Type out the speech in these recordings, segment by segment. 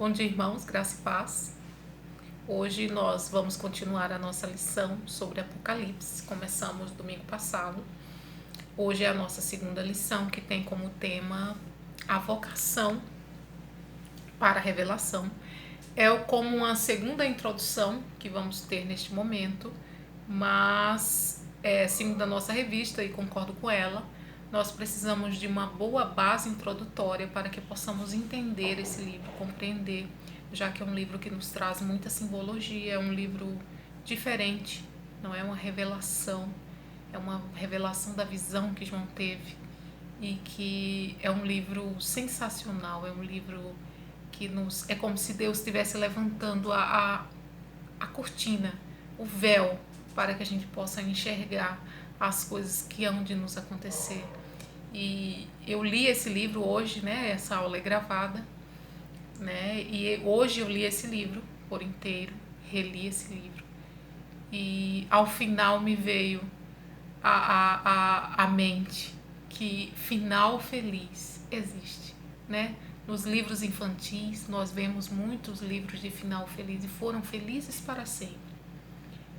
Bom dia, irmãos, graça e paz. Hoje nós vamos continuar a nossa lição sobre Apocalipse. Começamos domingo passado. Hoje é a nossa segunda lição, que tem como tema a vocação para a revelação. É como uma segunda introdução que vamos ter neste momento, mas, segundo a nossa revista, e concordo com ela, nós precisamos de uma boa base introdutória para que possamos entender esse livro, compreender, já que é um livro que nos traz muita simbologia, é um livro diferente, não é uma revelação, é uma revelação da visão que João teve, e que é um livro sensacional, é um livro que nos é como se Deus estivesse levantando a cortina, o véu, para que a gente possa enxergar as coisas que hão de nos acontecer. E eu li esse livro hoje, né? Essa aula é gravada, né? E hoje eu li esse livro por inteiro, reli esse livro. E ao final me veio a mente que final feliz existe, né? Nos livros infantis nós vemos muitos livros de final feliz e foram felizes para sempre.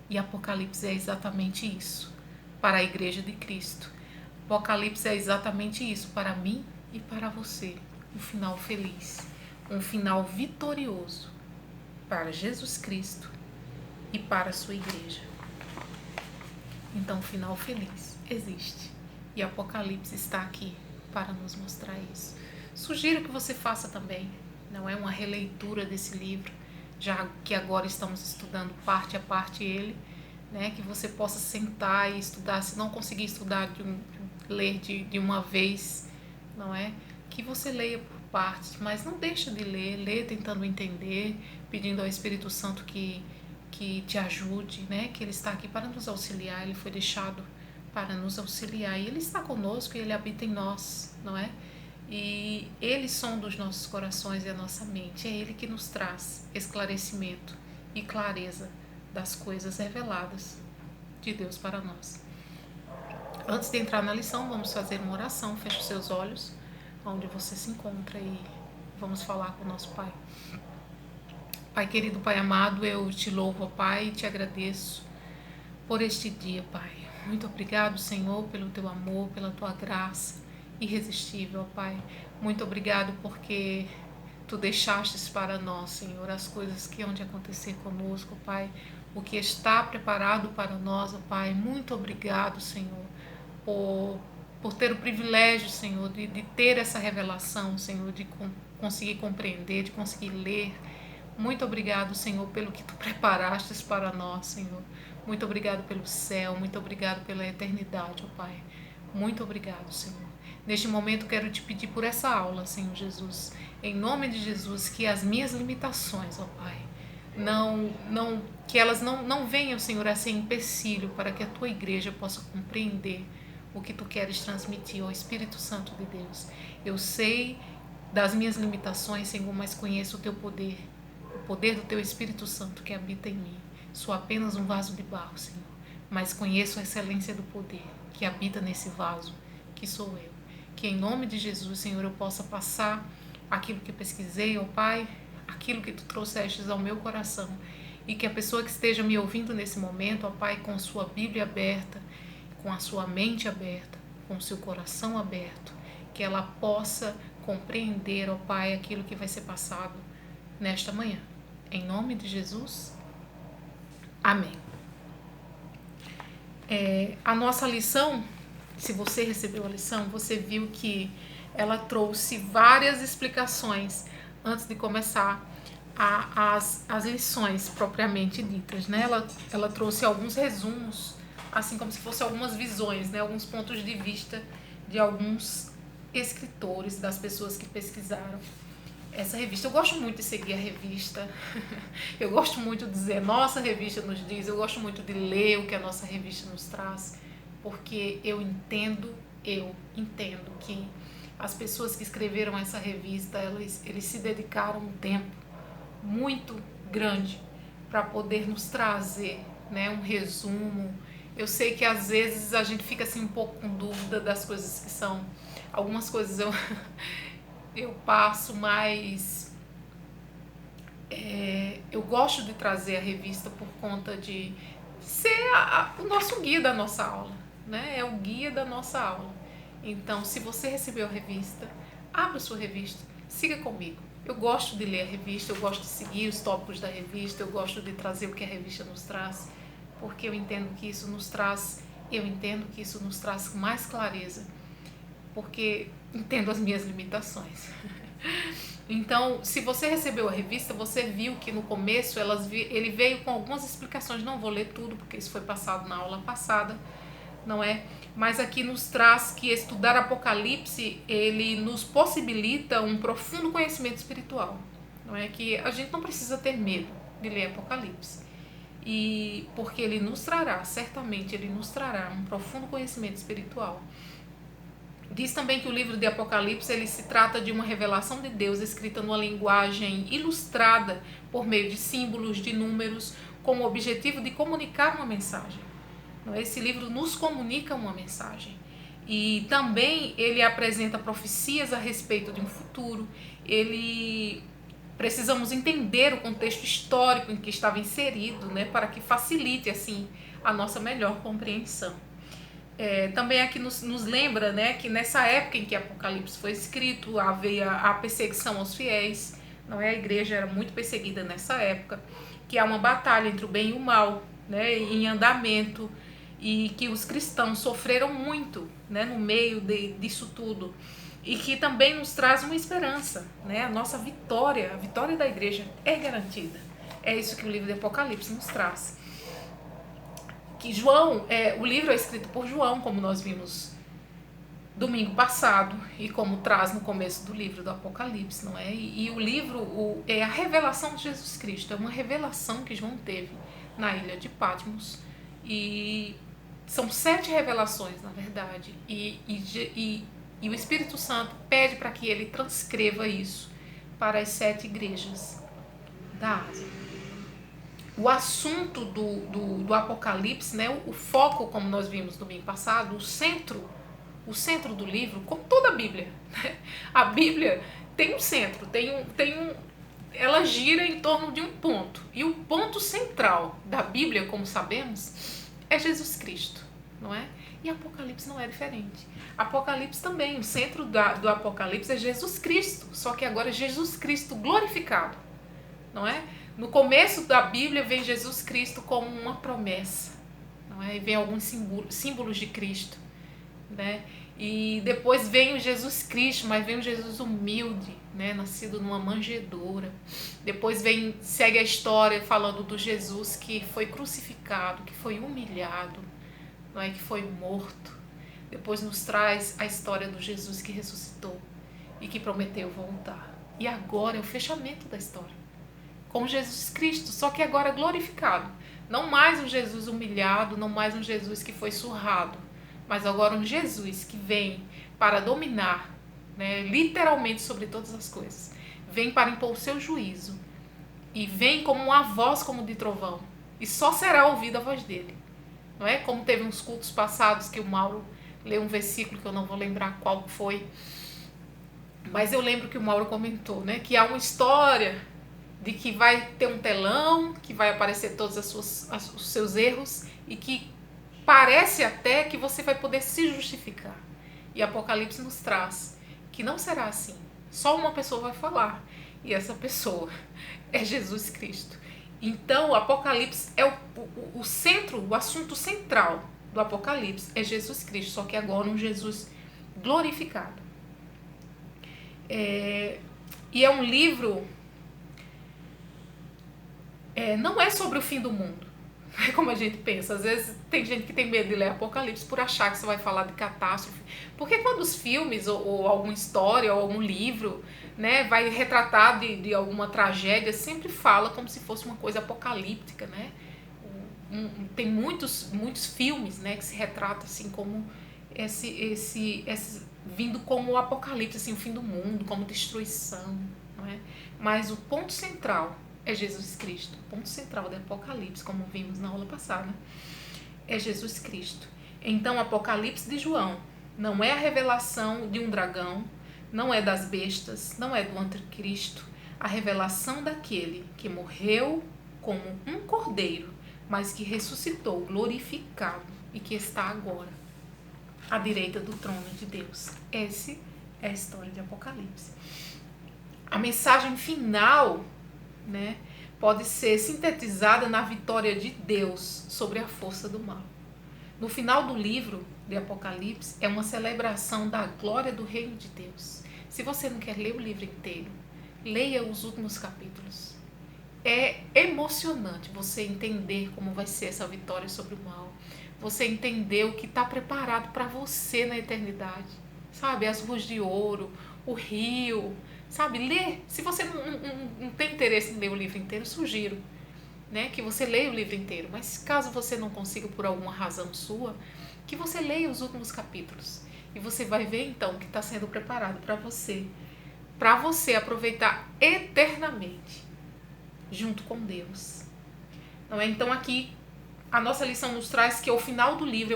E Apocalipse é exatamente isso para a Igreja de Cristo. Apocalipse é exatamente isso para mim e para você. Um final feliz, um final vitorioso para Jesus Cristo e para a sua igreja. Então, final feliz existe. E Apocalipse está aqui para nos mostrar isso. Sugiro que você faça também. Não é uma releitura desse livro, já que agora estamos estudando parte a parte ele, né? Que você possa sentar e estudar. Se não conseguir estudar ler de uma vez, não é? Que você leia por partes, mas não deixa de ler, lê tentando entender, pedindo ao Espírito Santo que te ajude, né? Que Ele está aqui para nos auxiliar, Ele foi deixado para nos auxiliar e Ele está conosco e Ele habita em nós, não é? E Ele sonda os nossos corações e a nossa mente, é Ele que nos traz esclarecimento e clareza das coisas reveladas de Deus para nós. Antes de entrar na lição, vamos fazer uma oração. Feche os seus olhos, onde você se encontra, e vamos falar com o nosso Pai. Pai querido, Pai amado, eu te louvo, ó Pai, e te agradeço por este dia, Pai. Muito obrigado, Senhor, pelo teu amor, pela tua graça irresistível, ó Pai. Muito obrigado porque tu deixastes para nós, Senhor, as coisas que hão de acontecer conosco, Pai. O que está preparado para nós, ó Pai. Muito obrigado, Senhor, por ter o privilégio, Senhor, de ter essa revelação, Senhor, de conseguir compreender, de conseguir ler. Muito obrigado, Senhor, pelo que tu preparastes para nós, Senhor. Muito obrigado pelo céu, muito obrigado pela eternidade, ó Pai. Muito obrigado, Senhor. Neste momento quero te pedir por essa aula, Senhor Jesus. Em nome de Jesus, que as minhas limitações, ó Pai, que elas não venham, Senhor, a ser empecilho para que a tua igreja possa compreender o que tu queres transmitir, ó Espírito Santo de Deus. Eu sei das minhas limitações, Senhor, mas conheço o teu poder, o poder do teu Espírito Santo que habita em mim. Sou apenas um vaso de barro, Senhor, mas conheço a excelência do poder que habita nesse vaso, que sou eu. Que em nome de Jesus, Senhor, eu possa passar aquilo que pesquisei, ó Pai, aquilo que tu trouxestes ao meu coração, e que a pessoa que esteja me ouvindo nesse momento, ó Pai, com sua Bíblia aberta, com a sua mente aberta, com o seu coração aberto, que ela possa compreender, ó Pai, aquilo que vai ser passado nesta manhã. Em nome de Jesus, amém. A nossa lição, se você recebeu a lição, você viu que ela trouxe várias explicações antes de começar as lições propriamente ditas, né? Ela trouxe alguns resumos, assim como se fossem algumas visões, né? Alguns pontos de vista de alguns escritores, das pessoas que pesquisaram essa revista. Eu gosto muito de seguir a revista, eu gosto muito de dizer, nossa revista nos diz, eu gosto muito de ler o que a nossa revista nos traz, porque eu entendo que as pessoas que escreveram essa revista, eles se dedicaram um tempo muito grande para poder nos trazer, né, um resumo. Eu sei que às vezes a gente fica assim um pouco com dúvida das coisas que são. Algumas coisas eu passo, mas Eu gosto de trazer a revista por conta de ser o nosso guia da nossa aula, né? É o guia da nossa aula. Então, se você recebeu a revista, abra sua revista, siga comigo. Eu gosto de ler a revista, eu gosto de seguir os tópicos da revista, eu gosto de trazer o que a revista nos traz, porque eu entendo que isso nos traz mais clareza, porque entendo as minhas limitações. Então, se você recebeu a revista, você viu que no começo ele veio com algumas explicações. Não vou ler tudo, porque isso foi passado na aula passada, não é? Mas aqui nos traz que estudar Apocalipse, ele nos possibilita um profundo conhecimento espiritual, não é? Que a gente não precisa ter medo de ler Apocalipse. E porque ele nos trará, certamente ele nos trará um profundo conhecimento espiritual. Diz também que o livro de Apocalipse ele se trata de uma revelação de Deus escrita numa linguagem ilustrada por meio de símbolos, de números, com o objetivo de comunicar uma mensagem. Esse livro nos comunica uma mensagem. E também ele apresenta profecias a respeito de um futuro. Precisamos entender o contexto histórico em que estava inserido, né, para que facilite assim a nossa melhor compreensão. Também aqui nos lembra, né, que nessa época em que Apocalipse foi escrito, havia a perseguição aos fiéis, não é? A igreja era muito perseguida nessa época, que há uma batalha entre o bem e o mal, né, em andamento, e que os cristãos sofreram muito, né, no meio disso tudo, e que também nos traz uma esperança, né? A nossa vitória, a vitória da igreja é garantida. É isso que o livro de Apocalipse nos traz. Que João, o livro é escrito por João, como nós vimos domingo passado, e como traz no começo do livro do Apocalipse, não é? E o livro é a revelação de Jesus Cristo, é uma revelação que João teve na ilha de Patmos, e são 7 revelações, na verdade, e o Espírito Santo pede para que ele transcreva isso para as 7 igrejas da Ásia. O assunto do Apocalipse, né, o foco, como nós vimos domingo passado, o centro do livro, como toda a Bíblia, né? A Bíblia tem um centro, ela gira em torno de um ponto. E o ponto central da Bíblia, como sabemos, é Jesus Cristo, não é? E Apocalipse não é diferente. Apocalipse também, o centro do Apocalipse é Jesus Cristo, só que agora é Jesus Cristo glorificado, não é? No começo da Bíblia vem Jesus Cristo como uma promessa, não é? E vem alguns símbolos de Cristo, né? E depois vem o Jesus Cristo, mas vem o Jesus humilde, né? Nascido numa manjedoura. Depois segue a história falando do Jesus que foi crucificado, que foi humilhado, não é? Que foi morto. Depois nos traz a história do Jesus que ressuscitou e que prometeu voltar. E agora é o fechamento da história com Jesus Cristo, só que agora glorificado. Não mais um Jesus humilhado, não mais um Jesus que foi surrado, mas agora um Jesus que vem para dominar, né, literalmente sobre todas as coisas. Vem para impor o seu juízo e vem como uma voz como de trovão, e só será ouvida a voz dele. Não é como teve uns cultos passados que o Mauro leu um versículo que eu não vou lembrar qual foi, mas eu lembro que o Mauro comentou, né, que há uma história de que vai ter um telão, que vai aparecer todos os seus erros e que parece até que você vai poder se justificar. E Apocalipse nos traz que não será assim. Só uma pessoa vai falar, e essa pessoa é Jesus Cristo. Então, o Apocalipse é o centro, o assunto central do Apocalipse é Jesus Cristo, só que agora um Jesus glorificado. E é um livro... não é sobre o fim do mundo, como a gente pensa. Às vezes tem gente que tem medo de ler Apocalipse por achar que você vai falar de catástrofe. Porque quando os filmes ou alguma história ou algum livro, né, vai retratar de alguma tragédia, sempre fala como se fosse uma coisa apocalíptica, né? Tem muitos filmes, né, que se retratam assim como esse vindo como o apocalipse, assim, o fim do mundo, como destruição, não é? Mas o ponto central é Jesus Cristo. O ponto central do Apocalipse, como vimos na aula passada, é Jesus Cristo. Então, o Apocalipse de João não é a revelação de um dragão, não é das bestas, não é do anticristo. a revelação daquele que morreu como um cordeiro, mas que ressuscitou glorificado e que está agora à direita do trono de Deus. Essa é a história de Apocalipse. A mensagem final, né, pode ser sintetizada na vitória de Deus sobre a força do mal. No final do livro de Apocalipse é uma celebração da glória do reino de Deus. Se você não quer ler o livro inteiro, leia os últimos capítulos. É emocionante você entender como vai ser essa vitória sobre o mal. Você entender o que está preparado para você na eternidade. Sabe, as ruas de ouro, o rio, sabe, lê. Se você não tem interesse em ler o livro inteiro, sugiro, né, que você leia o livro inteiro. Mas caso você não consiga por alguma razão sua, que você leia os últimos capítulos. E você vai ver então o que está sendo preparado para você aproveitar eternamente junto com Deus. Não é? Então aqui a nossa lição nos traz que o final do livro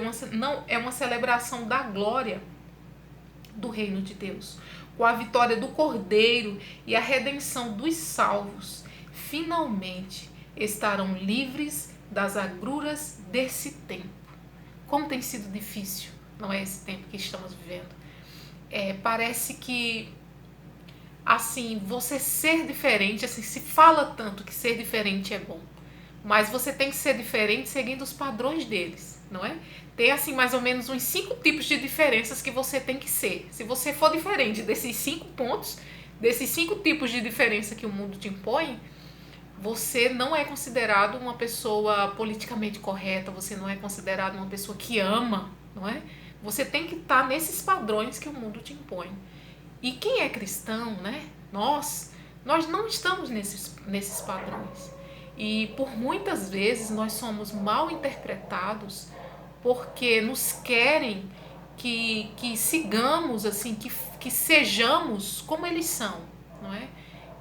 é uma celebração da glória do reino de Deus, com a vitória do Cordeiro e a redenção dos salvos. Finalmente estarão livres das agruras desse tempo. Como tem sido difícil, não é, esse tempo que estamos vivendo. Parece que assim, você ser diferente, assim, se fala tanto que ser diferente é bom, mas você tem que ser diferente seguindo os padrões deles, não é? Tem assim mais ou menos uns 5 tipos de diferenças que você tem que ser. Se você for diferente desses 5 pontos, desses 5 tipos de diferença que o mundo te impõe, você não é considerado uma pessoa politicamente correta, você não é considerado uma pessoa que ama, não é? Você tem que estar nesses padrões que o mundo te impõe. E quem é cristão, né? Nós não estamos nesses padrões. E por muitas vezes nós somos mal interpretados porque nos querem que sigamos, assim, que sejamos como eles são, não é?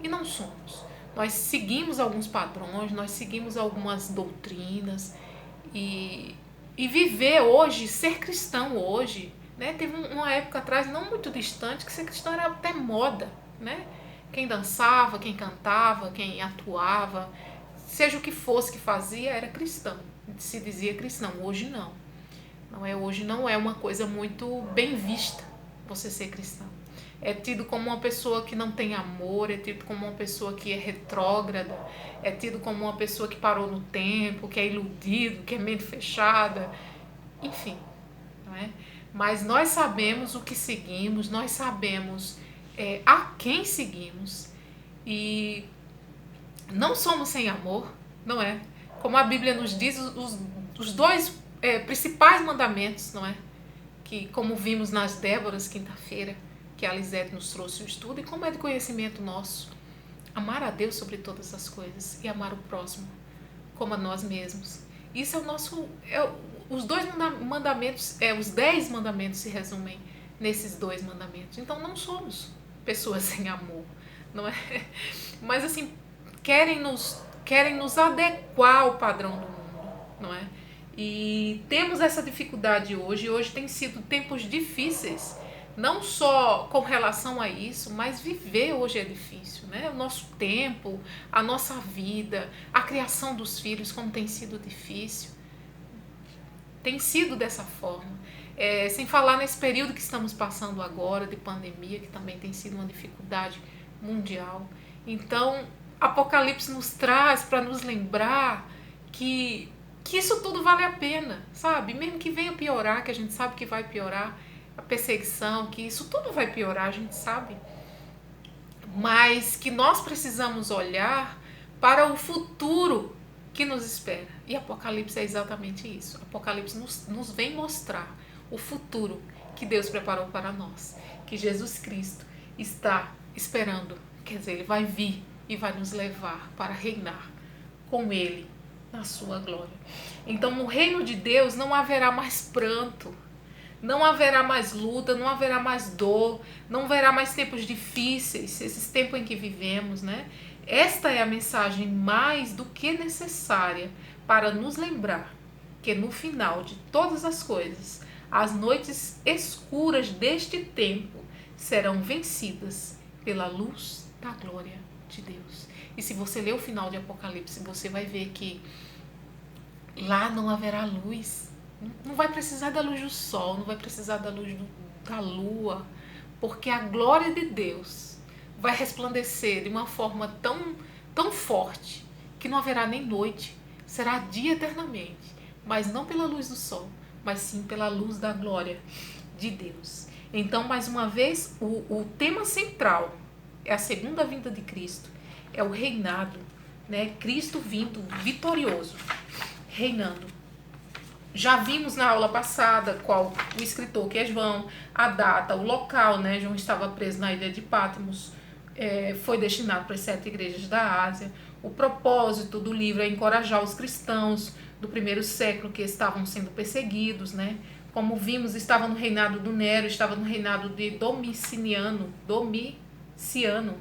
E não somos. Nós seguimos alguns padrões, nós seguimos algumas doutrinas e viver hoje, ser cristão hoje, né? Teve uma época atrás, não muito distante, que ser cristão era até moda, né? Quem dançava, quem cantava, quem atuava, seja o que fosse que fazia, era cristão. Se dizia cristão. Hoje não. Hoje não é uma coisa muito bem vista você ser cristão. É tido como uma pessoa que não tem amor, é tido como uma pessoa que é retrógrada, é tido como uma pessoa que parou no tempo, que é iludido, que é mente fechada, enfim, não é? Mas nós sabemos o que seguimos, nós sabemos a quem seguimos e não somos sem amor, não é? Como a Bíblia nos diz, os 2 principais mandamentos, não é? Que, como vimos nas Déboras, quinta-feira, que a Lisete nos trouxe o estudo, e como é de conhecimento nosso, amar a Deus sobre todas as coisas e amar o próximo como a nós mesmos. Isso é o nosso... os 2 mandamentos, os 10 mandamentos se resumem nesses 2 mandamentos. Então não somos pessoas sem amor, não é? Mas assim, querem nos adequar ao padrão do mundo, não é? E temos essa dificuldade hoje. Hoje tem sido tempos difíceis, não só com relação a isso, mas viver hoje é difícil, né? O nosso tempo, a nossa vida, a criação dos filhos, como tem sido difícil. Tem sido dessa forma. Sem falar nesse período que estamos passando agora, de pandemia, que também tem sido uma dificuldade mundial. Então, Apocalipse nos traz para nos lembrar que isso tudo vale a pena, sabe? Mesmo que venha piorar, que a gente sabe que vai piorar, a perseguição, que isso tudo vai piorar, a gente sabe. Mas que nós precisamos olhar para o futuro que nos espera. E Apocalipse é exatamente isso. Apocalipse nos vem mostrar o futuro que Deus preparou para nós. Que Jesus Cristo está esperando, quer dizer, Ele vai vir e vai nos levar para reinar com Ele na sua glória. Então, no reino de Deus não haverá mais pranto, não haverá mais luta, não haverá mais dor, não haverá mais tempos difíceis, esses tempos em que vivemos, né? Esta é a mensagem mais do que necessária para nos lembrar que no final de todas as coisas, as noites escuras deste tempo serão vencidas pela luz da glória de Deus. E se você ler o final de Apocalipse, você vai ver que lá não haverá luz. Não vai precisar da luz do sol, não vai precisar da luz da lua, porque a glória de Deus vai resplandecer de uma forma tão forte que não haverá nem noite, será dia eternamente, mas não pela luz do sol, mas sim pela luz da glória de Deus. Então, mais uma vez, o tema central é a segunda vinda de Cristo, é o reinado, né? Cristo vindo vitorioso, reinando. Já vimos na aula passada qual o escritor, que é João, a data, o local, né? João estava preso na ilha de Patmos, foi destinado para as 7 igrejas da Ásia. O propósito do livro é encorajar os cristãos do primeiro século que estavam sendo perseguidos, né? Como vimos, estava no reinado do Nero, estava no reinado de Domiciano.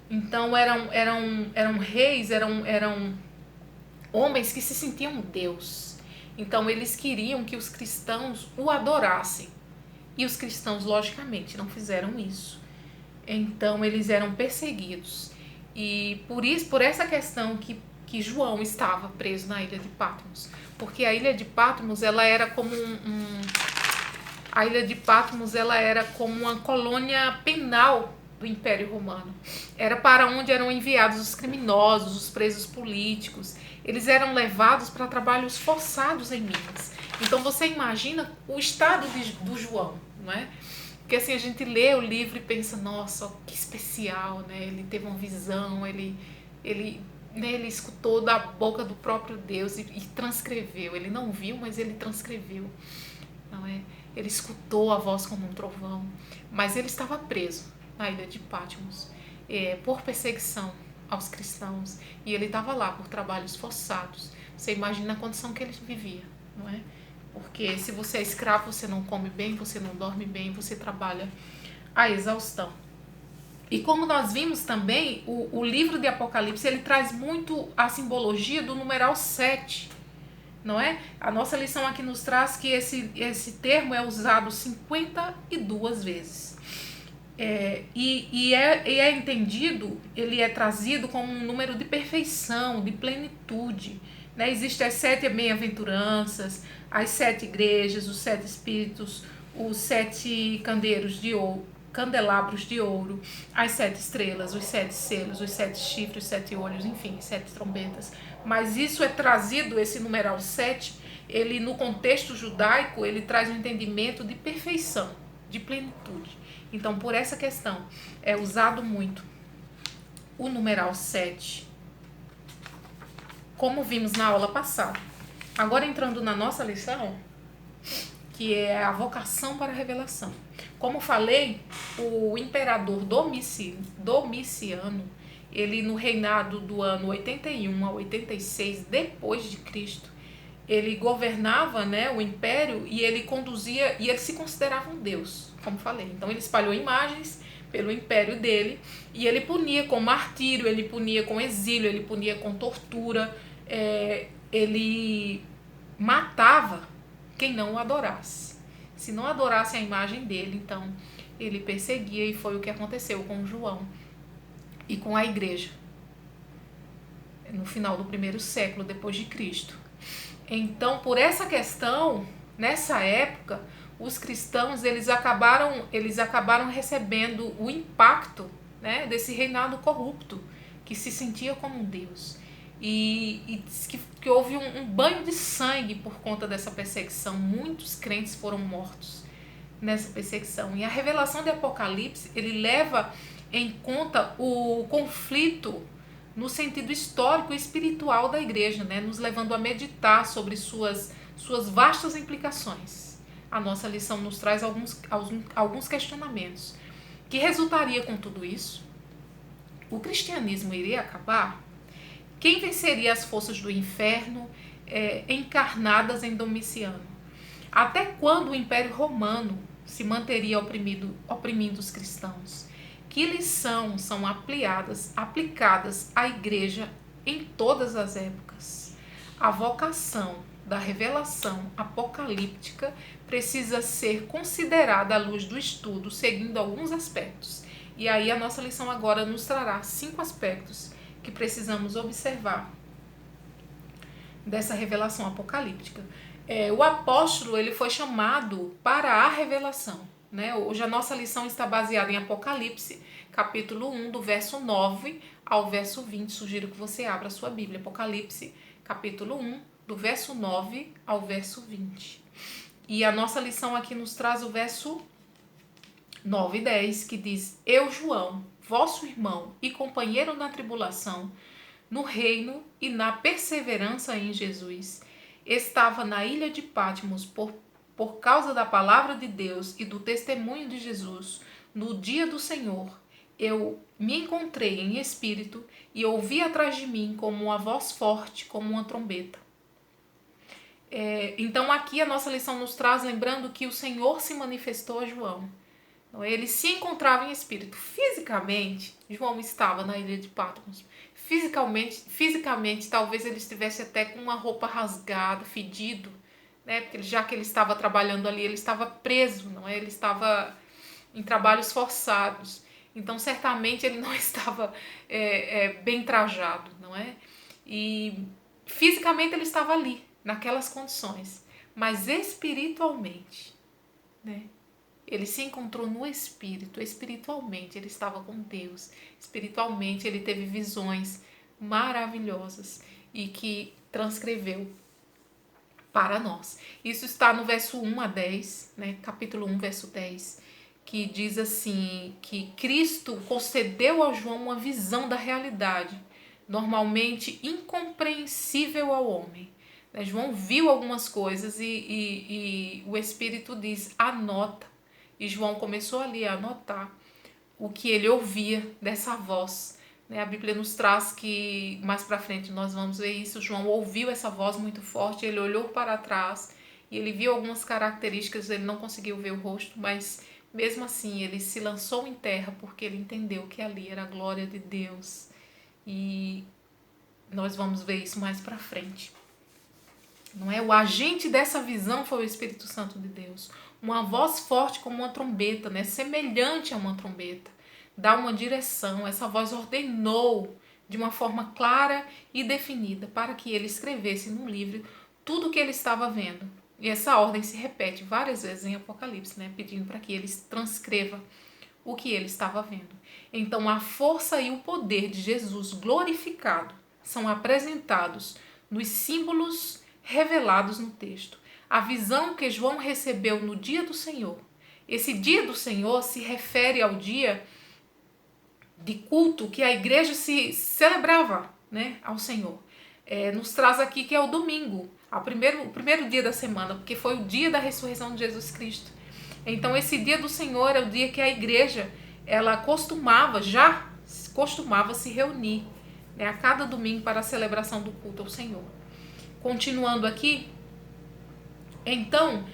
Então eram reis, eram homens que se sentiam Deus. Então eles queriam que os cristãos o adorassem. E os cristãos, logicamente, não fizeram isso. Então eles eram perseguidos. E por essa questão que João estava preso na ilha de Patmos. Porque a ilha de Patmos, ela era como a ilha de Patmos, ela era como uma colônia penal do Império Romano. Era para onde eram enviados os criminosos, os presos políticos. Eles eram levados para trabalhos forçados em Minas. Então você imagina o estado do João, não é? Porque assim, a gente lê o livro e pensa, nossa, que especial, né? Ele teve uma visão, ele escutou da boca do próprio Deus e transcreveu. Ele não viu, mas ele transcreveu, não é? Ele escutou a voz como um trovão, mas ele estava preso na ilha de Patmos por perseguição aos cristãos, e ele estava lá por trabalhos forçados. Você imagina a condição que ele vivia, não é? Porque se você é escravo, você não come bem, você não dorme bem, você trabalha à exaustão. E como nós vimos também, o livro de Apocalipse, ele traz muito a simbologia do numeral 7, não é? A nossa lição aqui nos traz que esse termo é usado 52 vezes. E é entendido, ele é trazido como um número de perfeição, de plenitude, né? Existem as 7 bem-aventuranças, as 7 igrejas, os 7 espíritos, os 7 candelabros de ouro, as 7 estrelas, os 7 selos, os 7 chifres, os 7 olhos, enfim, 7 trombetas. Mas isso é trazido, esse numeral 7, ele no contexto judaico, ele traz um entendimento de perfeição, de plenitude. Então, por essa questão, é usado muito o numeral 7, como vimos na aula passada. Agora, entrando na nossa lição, que é a vocação para a revelação. Como falei, o imperador Domiciano, ele no reinado do ano 81 a 86 depois de Cristo, ele governava, né, o império, e ele conduzia, e ele se considerava um deus, como falei. Então ele espalhou imagens pelo império dele, e ele punia com martírio, ele punia com exílio, ele punia com tortura, ele matava quem não o adorasse. Se não adorasse a imagem dele, então ele perseguia, e foi o que aconteceu com João e com a igreja no final do primeiro século depois de Cristo. Então, por essa questão, nessa época, os cristãos eles acabaram recebendo o impacto, né, desse reinado corrupto, que se sentia como um Deus. E diz que houve um banho de sangue por conta dessa perseguição. Muitos crentes foram mortos nessa perseguição. E a revelação de Apocalipse, ele leva em conta o conflito no sentido histórico e espiritual da igreja, né? Nos levando a meditar sobre suas vastas implicações. A nossa lição nos traz alguns questionamentos. Que resultaria com tudo isso? O cristianismo iria acabar? Quem venceria as forças do inferno encarnadas em Domiciano? Até quando o Império Romano se manteria oprimindo os cristãos? Que lição são aplicadas à igreja em todas as épocas? A vocação da revelação apocalíptica precisa ser considerada à luz do estudo, seguindo alguns aspectos. E aí a nossa lição agora nos trará 5 aspectos que precisamos observar dessa revelação apocalíptica. O apóstolo ele foi chamado para a revelação, né? Hoje a nossa lição está baseada em Apocalipse, capítulo 1, do verso 9 ao verso 20. Sugiro que você abra a sua Bíblia. Apocalipse, capítulo 1, do verso 9 ao verso 20. E a nossa lição aqui nos traz o verso 9 e 10, que diz: Eu, João, vosso irmão e companheiro na tribulação, no reino e na perseverança em Jesus, estava na ilha de Patmos por causa da palavra de Deus e do testemunho de Jesus. No dia do Senhor, eu me encontrei em espírito e ouvi atrás de mim como uma voz forte, como uma trombeta. Então aqui a nossa lição nos traz, lembrando que o Senhor se manifestou a João. Ele se encontrava em espírito. Fisicamente, João estava na ilha de Patmos. Fisicamente, talvez ele estivesse até com uma roupa rasgada, fedido, né? Porque já que ele estava trabalhando ali, ele estava preso, não é? Ele estava em trabalhos forçados. Então, certamente, ele não estava bem trajado, não é? E fisicamente ele estava ali, naquelas condições. Mas espiritualmente, né? Ele se encontrou no Espírito, espiritualmente ele estava com Deus, espiritualmente ele teve visões maravilhosas e que transcreveu para nós. Isso está no verso 1 a 10, né? Capítulo 1, verso 10, que diz assim, que Cristo concedeu a João uma visão da realidade, normalmente incompreensível ao homem. João viu algumas coisas e o Espírito diz, anota. E João começou ali a anotar o que ele ouvia dessa voz. A Bíblia nos traz que, mais para frente nós vamos ver isso, João ouviu essa voz muito forte, ele olhou para trás e ele viu algumas características, ele não conseguiu ver o rosto, mas mesmo assim ele se lançou em terra porque ele entendeu que ali era a glória de Deus. E nós vamos ver isso mais para frente. Não é? O agente dessa visão foi o Espírito Santo de Deus. Uma voz forte como uma trombeta, né? Semelhante a uma trombeta. Dá uma direção. Essa voz ordenou de uma forma clara e definida para que ele escrevesse no livro tudo o que ele estava vendo. E essa ordem se repete várias vezes em Apocalipse, né? Pedindo para que ele transcreva o que ele estava vendo. Então a força e o poder de Jesus glorificado são apresentados nos símbolos revelados no texto. A visão que João recebeu no dia do Senhor. Esse dia do Senhor se refere ao dia de culto que a igreja se celebrava, né, ao Senhor. Nos traz aqui que é o domingo, o primeiro dia da semana, porque foi o dia da ressurreição de Jesus Cristo. Então esse dia do Senhor é o dia que a igreja ela costumava se reunir, né, a cada domingo para a celebração do culto ao Senhor. Continuando aqui, então,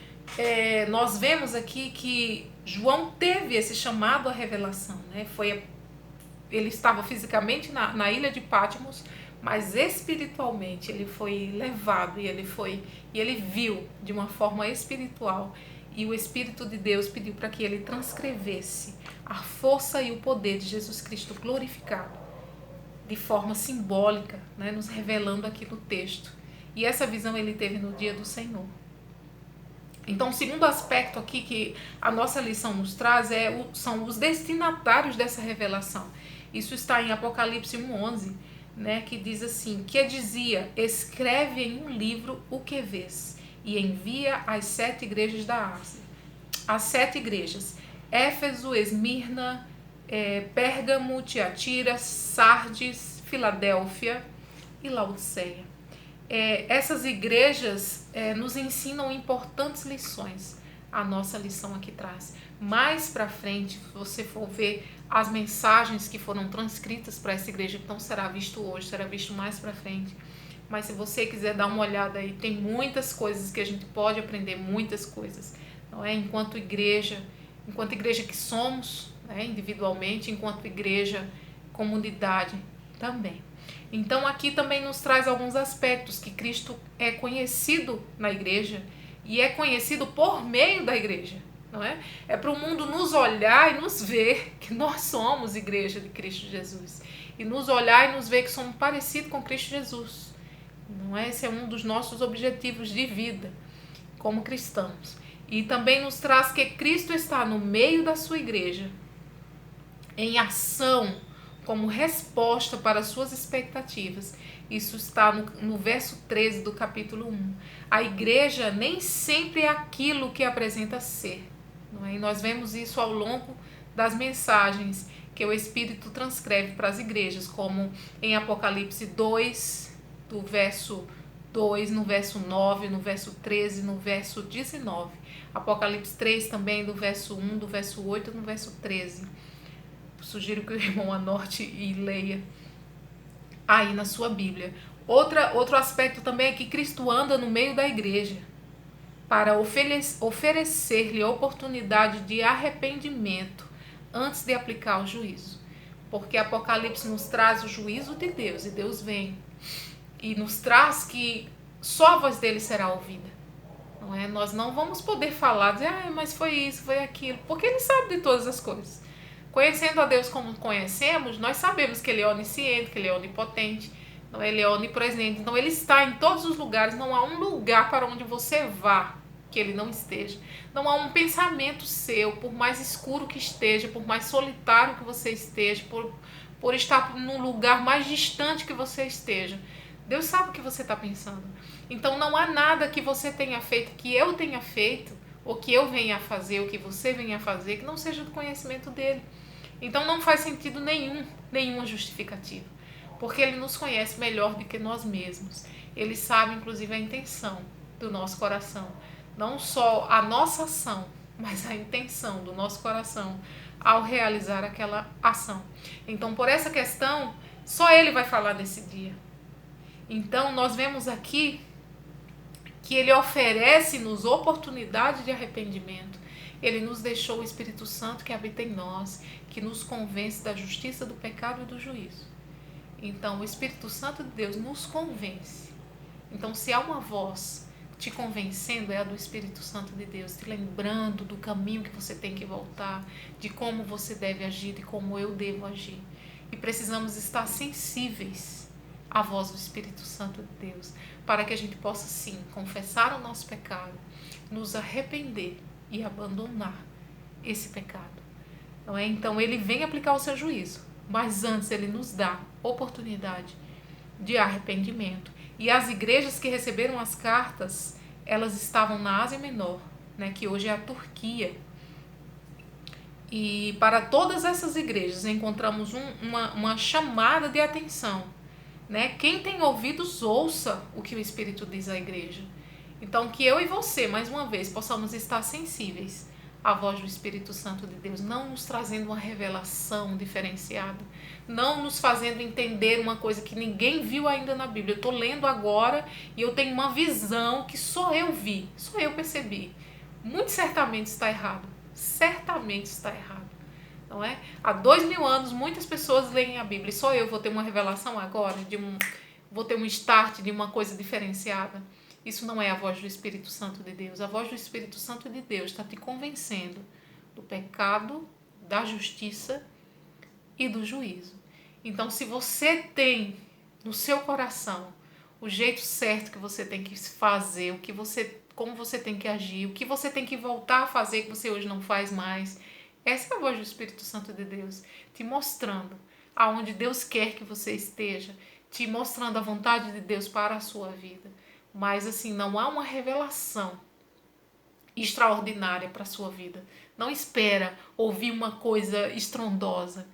nós vemos aqui que João teve esse chamado à revelação, né? Ele estava fisicamente na ilha de Patmos, mas espiritualmente ele foi levado e ele viu de uma forma espiritual. E o Espírito de Deus pediu para que ele transcrevesse a força e o poder de Jesus Cristo glorificado, de forma simbólica, né? Nos revelando aqui no texto. E essa visão ele teve no dia do Senhor. Então, o segundo aspecto aqui que a nossa lição nos traz são os destinatários dessa revelação. Isso está em Apocalipse 1:11, né, que diz assim, que dizia, escreve em um livro o que vês e envia às 7 igrejas da Ásia. As 7 igrejas, Éfeso, Esmirna, Pérgamo, Tiatira, Sardes, Filadélfia e Laodiceia. Essas igrejas nos ensinam importantes lições. A nossa lição aqui traz. Mais para frente, se você for ver as mensagens que foram transcritas para essa igreja, que não será visto hoje, será visto mais para frente. Mas se você quiser dar uma olhada aí, tem muitas coisas que a gente pode aprender, muitas coisas. Não é? Enquanto igreja que somos, né, individualmente, enquanto igreja, comunidade também. Então aqui também nos traz alguns aspectos que Cristo é conhecido na igreja e é conhecido por meio da igreja. não é? É para o mundo nos olhar e nos ver que nós somos igreja de Cristo Jesus. E nos olhar e nos ver que somos parecidos com Cristo Jesus. Não é? Esse é um dos nossos objetivos de vida como cristãos. E também nos traz que Cristo está no meio da sua igreja, em ação, como resposta para as suas expectativas. Isso está no verso 13 do capítulo 1. A igreja nem sempre é aquilo que apresenta ser. Não é? E nós vemos isso ao longo das mensagens que o Espírito transcreve para as igrejas, como em Apocalipse 2, do verso 2, no verso 9, no verso 13, no verso 19. Apocalipse 3 também, do verso 1, do verso 8, no verso 13. Sugiro que o irmão anote e leia aí na sua Bíblia. Outro aspecto também é que Cristo anda no meio da igreja para oferecer-lhe oportunidade de arrependimento antes de aplicar o juízo. Porque Apocalipse nos traz o juízo de Deus, e Deus vem e nos traz que só a voz dele será ouvida. Não é? Nós não vamos poder falar, dizer, mas foi isso, foi aquilo, porque ele sabe de todas as coisas. Conhecendo a Deus como conhecemos, nós sabemos que ele é onisciente, que ele é onipotente, não, ele é onipresente, então ele está em todos os lugares, não há um lugar para onde você vá que ele não esteja. Não há um pensamento seu, por mais escuro que esteja, por mais solitário que você esteja, por estar num lugar mais distante que você esteja. Deus sabe o que você está pensando. Então não há nada que você tenha feito, que eu tenha feito, ou que eu venha a fazer, ou que você venha a fazer, que não seja do conhecimento dele. Então não faz sentido nenhuma justificativa, porque ele nos conhece melhor do que nós mesmos. Ele sabe, inclusive, a intenção do nosso coração. Não só a nossa ação, mas a intenção do nosso coração ao realizar aquela ação. Então, por essa questão, só ele vai falar nesse dia. Então, nós vemos aqui que ele oferece-nos oportunidade de arrependimento. Ele nos deixou o Espírito Santo que habita em nós, que nos convence da justiça, do pecado e do juízo. Então, o Espírito Santo de Deus nos convence. Então, se há uma voz te convencendo, é a do Espírito Santo de Deus, te lembrando do caminho que você tem que voltar, de como você deve agir, de como eu devo agir. E precisamos estar sensíveis à voz do Espírito Santo de Deus, para que a gente possa, sim, confessar o nosso pecado, nos arrepender e abandonar esse pecado. Não é? Então, ele vem aplicar o seu juízo, mas antes ele nos dá oportunidade de arrependimento. E as igrejas que receberam as cartas, elas estavam na Ásia Menor, né, que hoje é a Turquia. E para todas essas igrejas encontramos uma chamada de atenção. Né? Quem tem ouvidos, ouça o que o Espírito diz à igreja. Então, que eu e você, mais uma vez, possamos estar sensíveis à voz do Espírito Santo de Deus, não nos trazendo uma revelação diferenciada, não nos fazendo entender uma coisa que ninguém viu ainda na Bíblia. Eu estou lendo agora e eu tenho uma visão que só eu vi, só eu percebi. Muito certamente está errado. Certamente está errado. Não é? Há 2000 anos muitas pessoas leem a Bíblia e só eu vou ter uma revelação agora, vou ter um start de uma coisa diferenciada. Isso não é a voz do Espírito Santo de Deus. A voz do Espírito Santo de Deus está te convencendo do pecado, da justiça e do juízo. Então, se você tem no seu coração o jeito certo que você tem que fazer, como você tem que agir, o que você tem que voltar a fazer que você hoje não faz mais, essa é a voz do Espírito Santo de Deus, te mostrando aonde Deus quer que você esteja, te mostrando a vontade de Deus para a sua vida. Mas assim, não há uma revelação extraordinária para a sua vida. Não espera ouvir uma coisa estrondosa.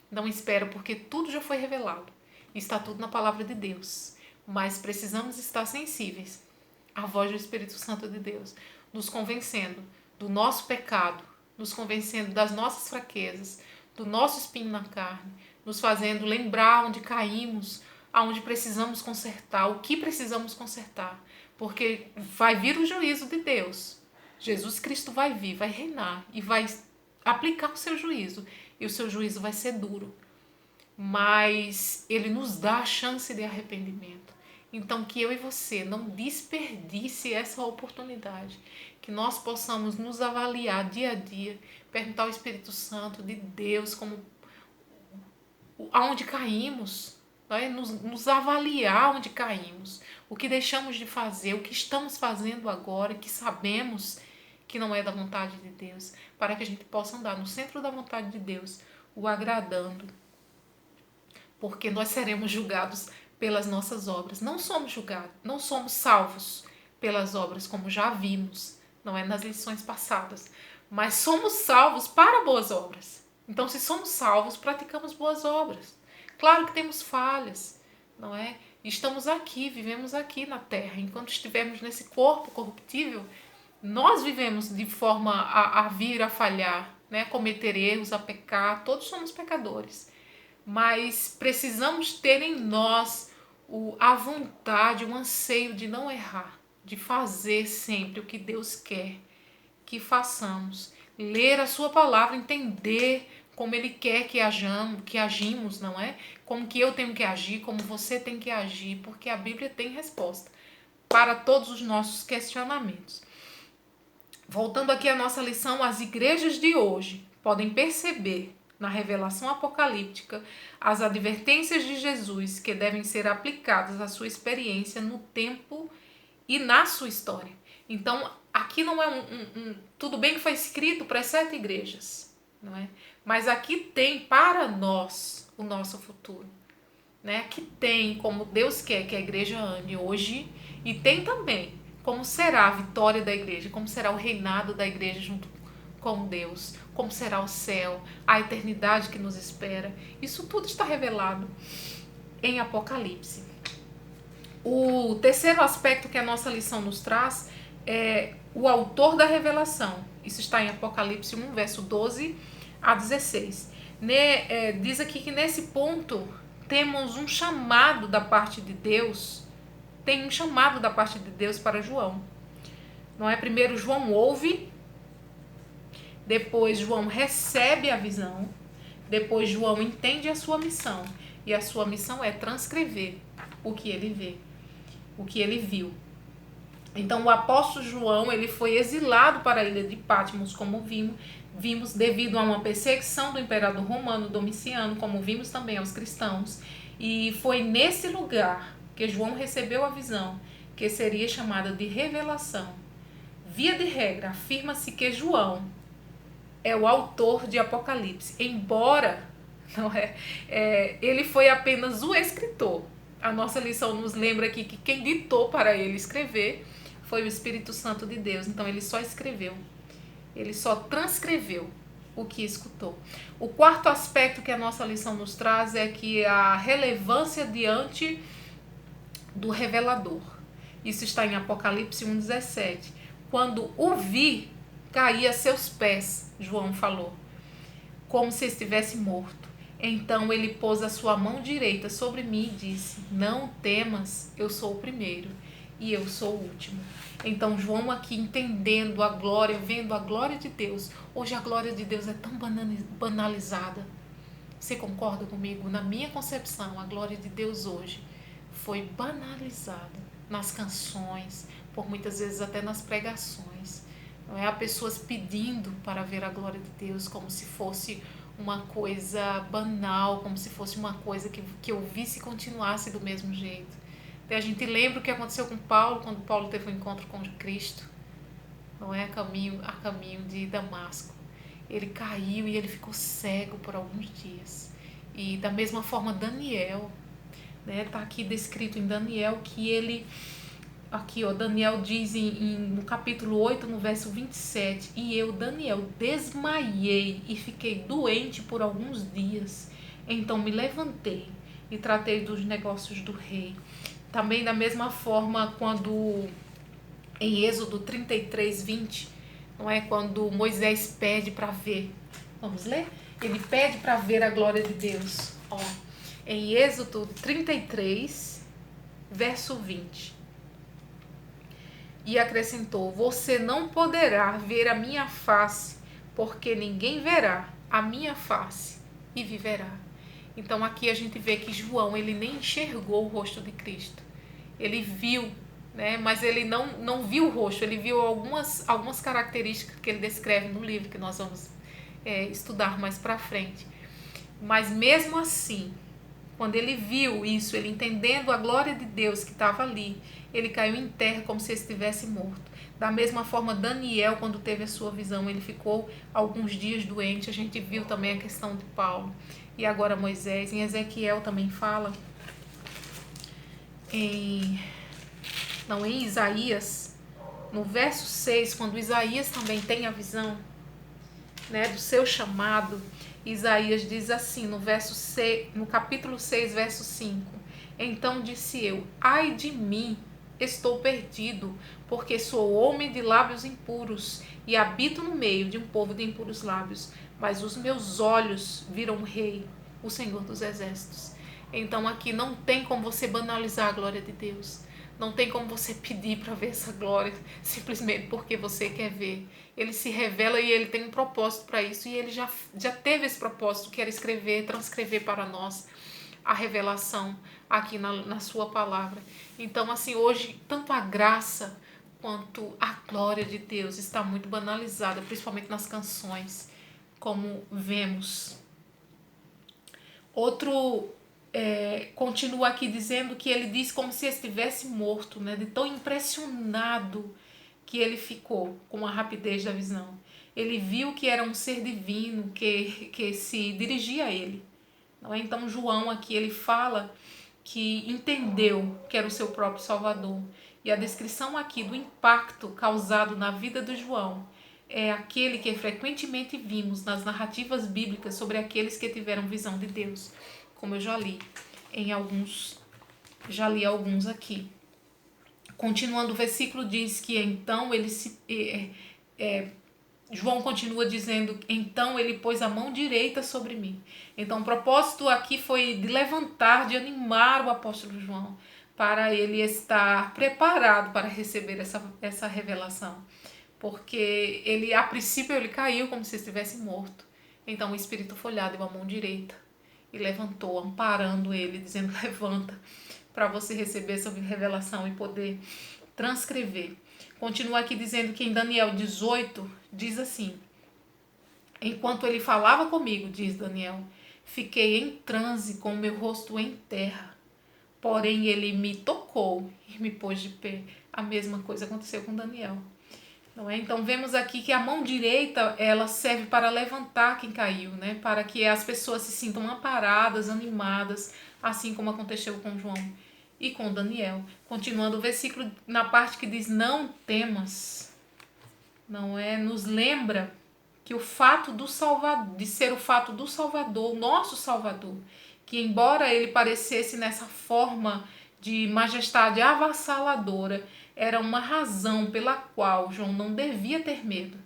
Não espera, porque tudo já foi revelado. Está tudo na palavra de Deus. Mas precisamos estar sensíveis à voz do Espírito Santo de Deus, nos convencendo do nosso pecado, nos convencendo das nossas fraquezas, do nosso espinho na carne, nos fazendo lembrar onde caímos, aonde precisamos consertar, o que precisamos consertar, porque vai vir o juízo de Deus. Jesus Cristo vai vir, vai reinar e vai aplicar o seu juízo, e o seu juízo vai ser duro, mas ele nos dá a chance de arrependimento. Então, que eu e você não desperdice essa oportunidade, que nós possamos nos avaliar dia a dia, perguntar ao Espírito Santo de Deus como aonde caímos, né? nos avaliar onde caímos, o que deixamos de fazer, o que estamos fazendo agora, que sabemos que não é da vontade de Deus, para que a gente possa andar no centro da vontade de Deus, o agradando, porque nós seremos julgados pelas nossas obras. Não somos julgados, não somos salvos pelas obras, como já vimos, não é nas lições passadas, mas somos salvos para boas obras. Então, se somos salvos, praticamos boas obras. Claro que temos falhas, não é? Estamos aqui, vivemos aqui na Terra. Enquanto estivermos nesse corpo corruptível, nós vivemos de forma a vir a falhar, né? A cometer erros, a pecar. Todos somos pecadores. Mas precisamos ter em nós a vontade, o anseio de não errar, de fazer sempre o que Deus quer que façamos. Ler a sua palavra, entender como Ele quer que agimos, não é? Como que eu tenho que agir, como você tem que agir, porque a Bíblia tem resposta para todos os nossos questionamentos. Voltando aqui à nossa lição, as igrejas de hoje podem perceber na revelação apocalíptica as advertências de Jesus que devem ser aplicadas à sua experiência no tempo e na sua história. Então, aqui não é tudo bem que foi escrito para as 7 igrejas, não é? Mas aqui tem para nós o nosso futuro, né? Aqui tem como Deus quer que a igreja ande hoje e tem também como será a vitória da igreja, como será o reinado da igreja junto com Deus, como será o céu, a eternidade que nos espera. Isso tudo está revelado em Apocalipse. O terceiro aspecto que a nossa lição nos traz é o autor da revelação. Isso está em Apocalipse 1, verso 12 a 16. Diz aqui que nesse ponto temos um chamado da parte de Deus. Tem um chamado da parte de Deus para João. Não é? Primeiro João ouve, depois João recebe a visão, depois João entende a sua missão. E a sua missão é transcrever o que ele vê, o que ele viu. Então o apóstolo João, ele foi exilado para a ilha de Patmos, como vimos devido a uma perseguição do imperador romano Domiciano, como vimos também aos cristãos. E foi nesse lugar que João recebeu a visão, que seria chamada de revelação. Via de regra, afirma-se que João é o autor de Apocalipse, embora ele foi apenas o escritor. A nossa lição nos lembra aqui que quem ditou para ele escrever foi o Espírito Santo de Deus. Então ele só escreveu, ele só transcreveu o que escutou. O quarto aspecto que a nossa lição nos traz é que a relevância diante do revelador. Isso está em Apocalipse 1,17. Quando o vi, caí a seus pés, João falou, como se estivesse morto. Então ele pôs a sua mão direita sobre mim e disse: não temas, eu sou o primeiro e eu sou o último. Então João aqui entendendo a glória, vendo a glória de Deus. Hoje a glória de Deus é tão banalizada. Você concorda comigo? Na minha concepção, a glória de Deus hoje foi banalizada nas canções, por muitas vezes até nas pregações. Não é? Há pessoas pedindo para ver a glória de Deus como se fosse uma coisa banal, como se fosse uma coisa que eu visse e continuasse do mesmo jeito. Até a gente lembra o que aconteceu com Paulo, quando Paulo teve um encontro com Cristo, não é? A caminho de Damasco. Ele caiu e ele ficou cego por alguns dias. E da mesma forma Daniel, né? Tá aqui descrito em Daniel que ele... Aqui, ó, Daniel diz no capítulo 8, no verso 27, e eu, Daniel, desmaiei e fiquei doente por alguns dias. Então me levantei e tratei dos negócios do rei. Também da mesma forma, quando em Êxodo 33, 20, não é? Quando Moisés pede para ver. Vamos ler? Ele pede para ver a glória de Deus. Ó, em Êxodo 33, verso 20. E acrescentou: você não poderá ver a minha face, porque ninguém verá a minha face e viverá. Então aqui a gente vê que João, ele nem enxergou o rosto de Cristo. ele viu, né? Mas ele não viu o rosto, ele viu algumas características que ele descreve no livro, que nós vamos estudar mais para frente. Mas mesmo assim, quando ele viu isso, ele entendendo a glória de Deus que estava ali, ele caiu em terra como se estivesse morto. Da mesma forma, Daniel, quando teve a sua visão, ele ficou alguns dias doente. A gente viu também a questão de Paulo. E agora Moisés. Em Ezequiel também fala. Em Isaías, no verso 6, quando Isaías também tem a visão, né, do seu chamado, Isaías diz assim, no capítulo 6, verso 5: Então disse eu, ai de mim, estou perdido, porque sou homem de lábios impuros e habito no meio de um povo de impuros lábios, mas os meus olhos viram o Rei, o Senhor dos Exércitos. Então aqui não tem como você banalizar a glória de Deus. Não tem como você pedir para ver essa glória simplesmente porque você quer ver. Ele se revela e ele tem um propósito para isso. E ele já teve esse propósito, que era escrever, transcrever para nós a revelação aqui na sua palavra. Então, assim, hoje, tanto a graça quanto a glória de Deus está muito banalizada, principalmente nas canções, como vemos. Outro continua aqui dizendo que ele diz como se estivesse morto, né? De tão impressionado que ele ficou com a rapidez da visão. Ele viu que era um ser divino que se dirigia a ele. Não é? Então João aqui ele fala que entendeu que era o seu próprio Salvador. E a descrição aqui do impacto causado na vida do João é aquele que frequentemente vimos nas narrativas bíblicas sobre aqueles que tiveram visão de Deus, como eu já li alguns aqui. Continuando, o versículo diz que então ele João continua dizendo, então ele pôs a mão direita sobre mim. Então o propósito aqui foi de levantar, de animar o apóstolo João, para ele estar preparado para receber essa revelação. Porque ele, a princípio, ele caiu como se estivesse morto. Então o Espírito foi lá, deu a mão direita e levantou, amparando ele, dizendo, levanta, para você receber essa revelação e poder transcrever. Continua aqui dizendo que em Daniel 18, diz assim: enquanto ele falava comigo, diz Daniel, fiquei em transe com o meu rosto em terra. Porém ele me tocou e me pôs de pé. A mesma coisa aconteceu com Daniel. Não é? Então vemos aqui que a mão direita ela serve para levantar quem caiu, né? Para que as pessoas se sintam amparadas, animadas, assim como aconteceu com João e com Daniel. Continuando o versículo na parte que diz não temas, não é? Nos lembra que o fato do Salvador, de ser o fato do Salvador, nosso Salvador, que embora ele parecesse nessa forma de majestade avassaladora, era uma razão pela qual João não devia ter medo,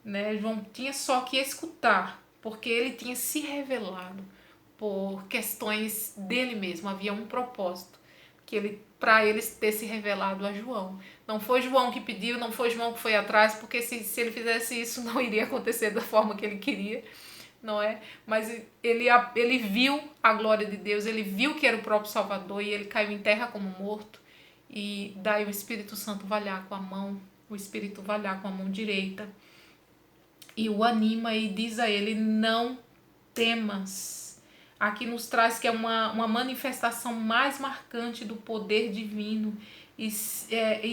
né? João tinha só que escutar, porque ele tinha se revelado por questões dele mesmo, havia um propósito para ele ter se revelado a João. Não foi João que pediu, não foi João que foi atrás, porque se ele fizesse isso não iria acontecer da forma que ele queria, não é? Mas ele viu a glória de Deus, ele viu que era o próprio Salvador e ele caiu em terra como morto. E daí o Espírito Santo vai lá com a mão, o Espírito vai lá com a mão direita e o anima e diz a ele, não temas. Aqui nos traz que é uma manifestação mais marcante do poder divino e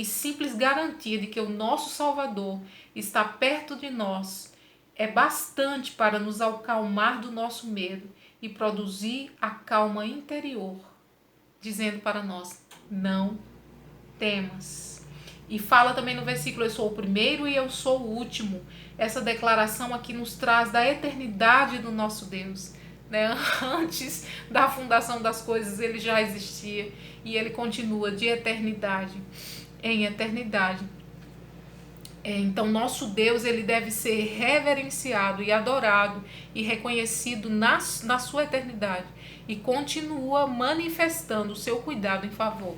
simples garantia de que o nosso Salvador está perto de nós é bastante para nos acalmar do nosso medo e produzir a calma interior, dizendo para nós, não temas. E fala também no versículo, eu sou o primeiro e eu sou o último. Essa declaração aqui nos traz da eternidade do nosso Deus, né? Antes da fundação das coisas ele já existia e ele continua de eternidade em eternidade. Então nosso Deus ele deve ser reverenciado e adorado e reconhecido na sua eternidade e continua manifestando o seu cuidado em favor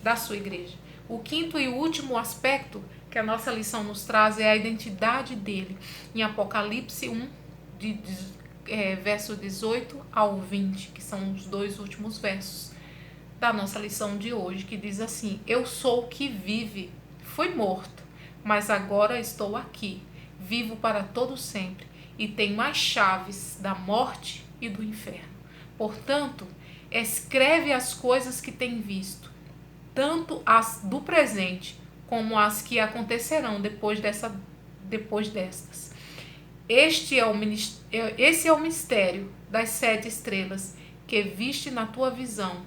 da sua igreja. O quinto e último aspecto que a nossa lição nos traz é a identidade dele. Em Apocalipse 1, verso 18 ao 20, que são os dois últimos versos da nossa lição de hoje, que diz assim: eu sou o que vive, fui morto, mas agora estou aqui, vivo para todo sempre, e tenho as chaves da morte e do inferno. Portanto, escreve as coisas que tem visto, tanto as do presente como as que acontecerão depois destas. Esse é o mistério das 7 estrelas que viste na tua visão,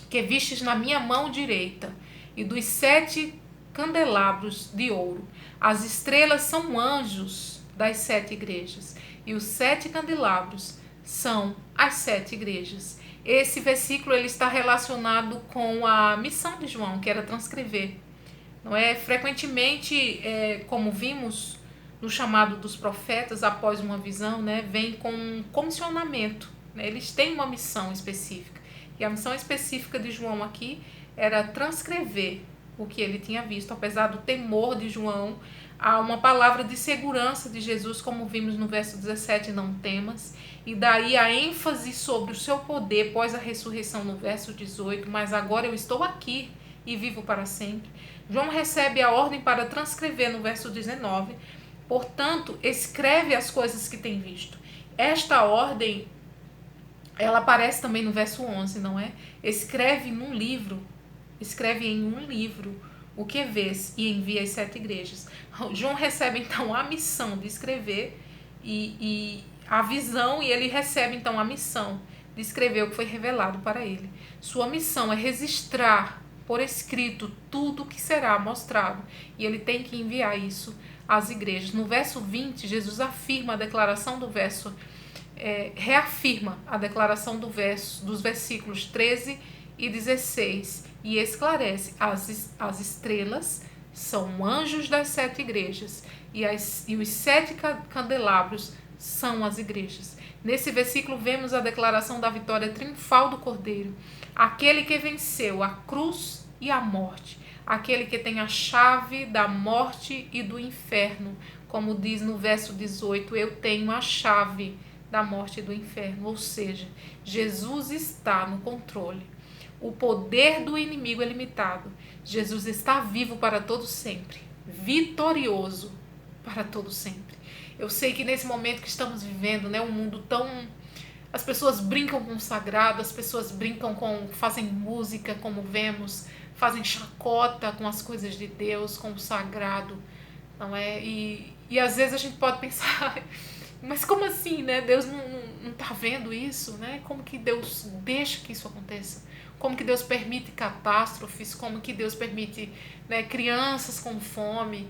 que vistes na minha mão direita, e dos 7 candelabros de ouro. As estrelas são anjos das 7 igrejas, e os 7 candelabros são as 7 igrejas. Esse versículo ele está relacionado com a missão de João, que era transcrever. Não é? Frequentemente, como vimos no chamado dos profetas, após uma visão, né, vem com um comissionamento. Né? Eles têm uma missão específica. E a missão específica de João aqui era transcrever o que ele tinha visto. Apesar do temor de João, há uma palavra de segurança de Jesus, como vimos no verso 17, não temas. E daí a ênfase sobre o seu poder pós a ressurreição no verso 18, mas agora eu estou aqui e vivo para sempre. João recebe a ordem para transcrever no verso 19, portanto, escreve as coisas que tem visto. Esta ordem, ela aparece também no verso 11, não é? Escreve em um livro o que vês e envia às 7 igrejas. João recebe então a missão de escrever e a visão, e ele recebe então a missão de escrever o que foi revelado para ele. Sua missão é registrar por escrito tudo que será mostrado, e ele tem que enviar isso às igrejas. No verso 20, Jesus afirma a declaração do verso, reafirma a declaração dos versículos 13 e 16, e esclarece: as estrelas são anjos das 7 igrejas, e os 7 candelabros são as igrejas. Nesse versículo vemos a declaração da vitória triunfal do Cordeiro, aquele que venceu a cruz e a morte, aquele que tem a chave da morte e do inferno, como diz no verso 18, eu tenho a chave da morte e do inferno, ou seja, Jesus está no controle. O poder do inimigo é limitado. Jesus está vivo para todo sempre, vitorioso para todo sempre. Eu sei que nesse momento que estamos vivendo, né, um mundo tão... As pessoas brincam com o sagrado, as pessoas fazem música, como vemos, fazem chacota com as coisas de Deus, com o sagrado, não é? E às vezes a gente pode pensar, mas como assim, né? Deus não está vendo isso, né? Como que Deus deixa que isso aconteça? Como que Deus permite catástrofes? Como que Deus permite, né, crianças com fome?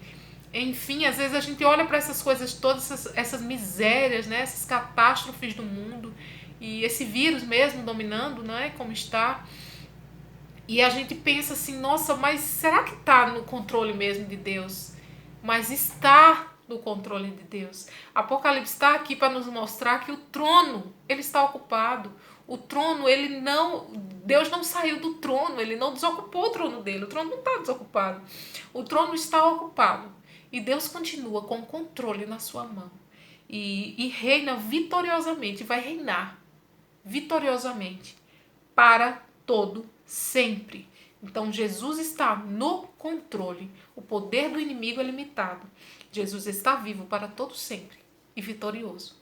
Enfim, às vezes a gente olha para essas coisas todas, essas misérias, né, essas catástrofes do mundo, e esse vírus mesmo dominando, né, como está, e a gente pensa assim, nossa, mas será que está no controle mesmo de Deus? Mas está no controle de Deus. Apocalipse está aqui para nos mostrar que o trono, ele está ocupado. O trono, Deus não saiu do trono, ele não desocupou o trono dele, o trono não está desocupado. O trono está ocupado. E Deus continua com o controle na sua mão. E reina vitoriosamente, vai reinar vitoriosamente para todo sempre. Então Jesus está no controle. O poder do inimigo é limitado. Jesus está vivo para todo sempre e vitorioso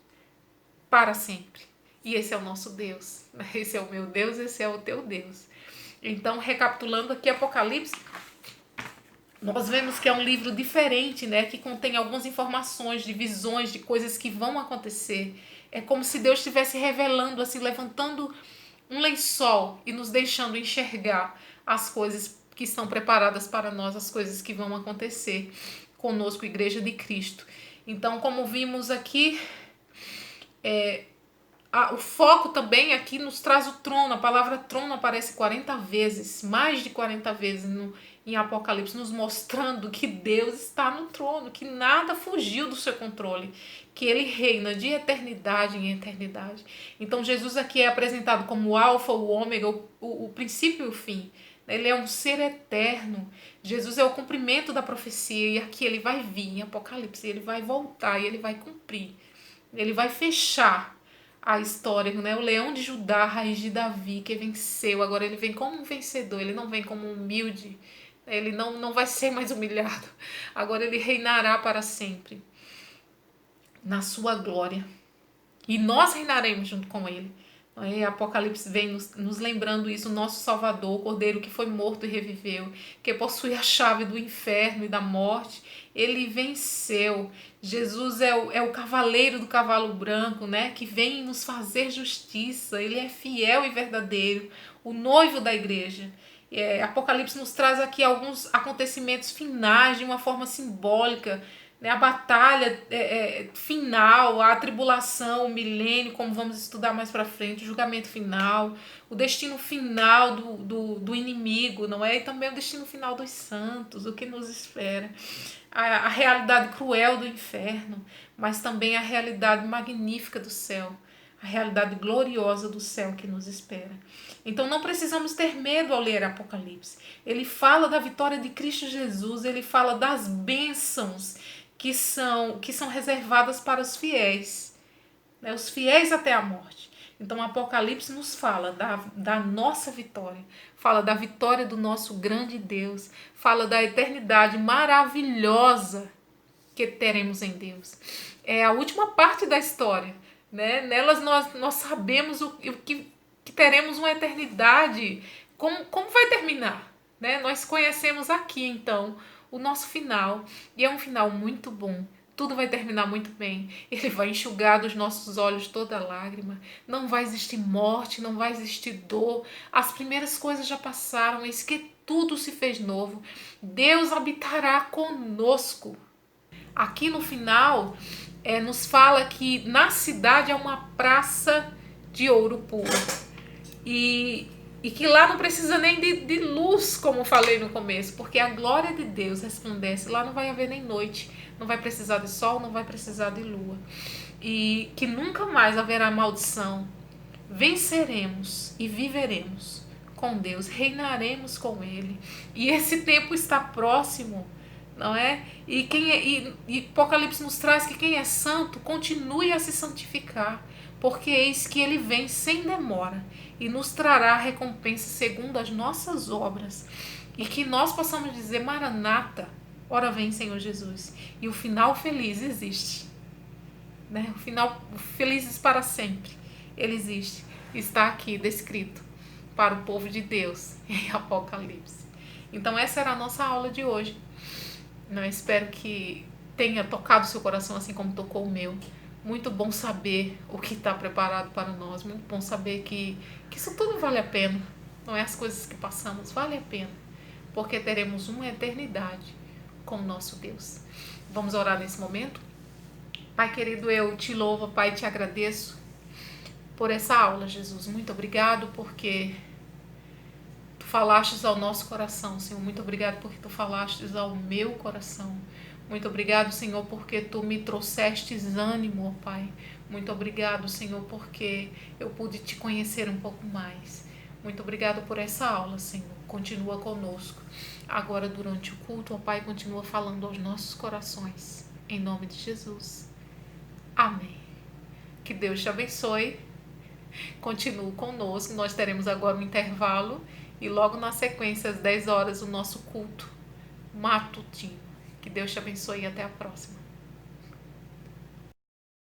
para sempre. E esse é o nosso Deus. Esse é o meu Deus, esse é o teu Deus. Então, recapitulando aqui Apocalipse, nós vemos que é um livro diferente, né? Que contém algumas informações de visões, de coisas que vão acontecer. É como se Deus estivesse revelando, assim, levantando um lençol e nos deixando enxergar as coisas que estão preparadas para nós, as coisas que vão acontecer conosco, Igreja de Cristo. Então, como vimos aqui, o foco também aqui nos traz o trono. A palavra trono aparece 40 vezes, mais de 40 vezes em Apocalipse, nos mostrando que Deus está no trono, que nada fugiu do seu controle, que ele reina de eternidade em eternidade. Então Jesus aqui é apresentado como o alfa, o ômega, o princípio e o fim. Ele é um ser eterno. Jesus é o cumprimento da profecia, e aqui ele vai vir em Apocalipse, ele vai voltar e ele vai cumprir. Ele vai fechar a história, né? O leão de Judá, a raiz de Davi, que venceu. Agora ele vem como um vencedor, ele não vem como um humilde, ele não vai ser mais humilhado. Agora ele reinará para sempre na sua glória. E nós reinaremos junto com ele. Apocalipse vem nos lembrando isso, o nosso Salvador, o Cordeiro que foi morto e reviveu, que possui a chave do inferno e da morte, ele venceu. Jesus é o cavaleiro do cavalo branco, né? Que vem nos fazer justiça, ele é fiel e verdadeiro, o noivo da igreja. Apocalipse nos traz aqui alguns acontecimentos finais de uma forma simbólica, né, a batalha final, a tribulação, o milênio, como vamos estudar mais para frente, o julgamento final, o destino final do inimigo, não é? E também o destino final dos santos, o que nos espera. A realidade cruel do inferno, mas também a realidade magnífica do céu, a realidade gloriosa do céu que nos espera. Então não precisamos ter medo ao ler Apocalipse. Ele fala da vitória de Cristo Jesus, ele fala das bênçãos que são reservadas para os fiéis, né? Os fiéis até a morte. Então o Apocalipse nos fala da nossa vitória, fala da vitória do nosso grande Deus, fala da eternidade maravilhosa que teremos em Deus. É a última parte da história, né? Nelas nós sabemos que teremos uma eternidade, como vai terminar, né? Nós conhecemos aqui então o nosso final, e é um final muito bom. Tudo vai terminar muito bem. Ele vai enxugar dos nossos olhos toda lágrima. Não vai existir morte, não vai existir dor. As primeiras coisas já passaram, eis que tudo se fez novo. Deus habitará conosco. Aqui no final, nos fala que na cidade é uma praça de ouro puro. E que lá não precisa nem de luz, como falei no começo, porque a glória de Deus resplandece. Lá não vai haver nem noite, não vai precisar de sol, não vai precisar de lua. E que nunca mais haverá maldição. Venceremos e viveremos com Deus, reinaremos com Ele. E esse tempo está próximo, não é? E Apocalipse nos traz que quem é santo continue a se santificar, porque eis que ele vem sem demora e nos trará recompensa segundo as nossas obras, e que nós possamos dizer: Maranata, ora vem Senhor Jesus. E o final feliz existe, né? O final felizes para sempre, ele existe, está aqui descrito para o povo de Deus em Apocalipse. Então essa era a nossa aula de hoje. Eu espero que tenha tocado o seu coração assim como tocou o meu. Muito bom saber o que está preparado para nós. Muito bom saber que isso tudo vale a pena. Não é as coisas que passamos, vale a pena. Porque teremos uma eternidade com o nosso Deus. Vamos orar nesse momento? Pai querido, eu te louvo, Pai, te agradeço por essa aula, Jesus. Muito obrigado porque tu falastes ao nosso coração, Senhor. Muito obrigado porque tu falastes ao meu coração. Muito obrigado, Senhor, porque tu me trouxestes ânimo, ó Pai. Muito obrigado, Senhor, porque eu pude te conhecer um pouco mais. Muito obrigado por essa aula, Senhor. Continua conosco. Agora, durante o culto, ó Pai, continua falando aos nossos corações. Em nome de Jesus. Amém. Que Deus te abençoe. Continue conosco. Nós teremos agora um intervalo e logo na sequência, às 10 horas, o nosso culto matutino. Que Deus te abençoe e até a próxima.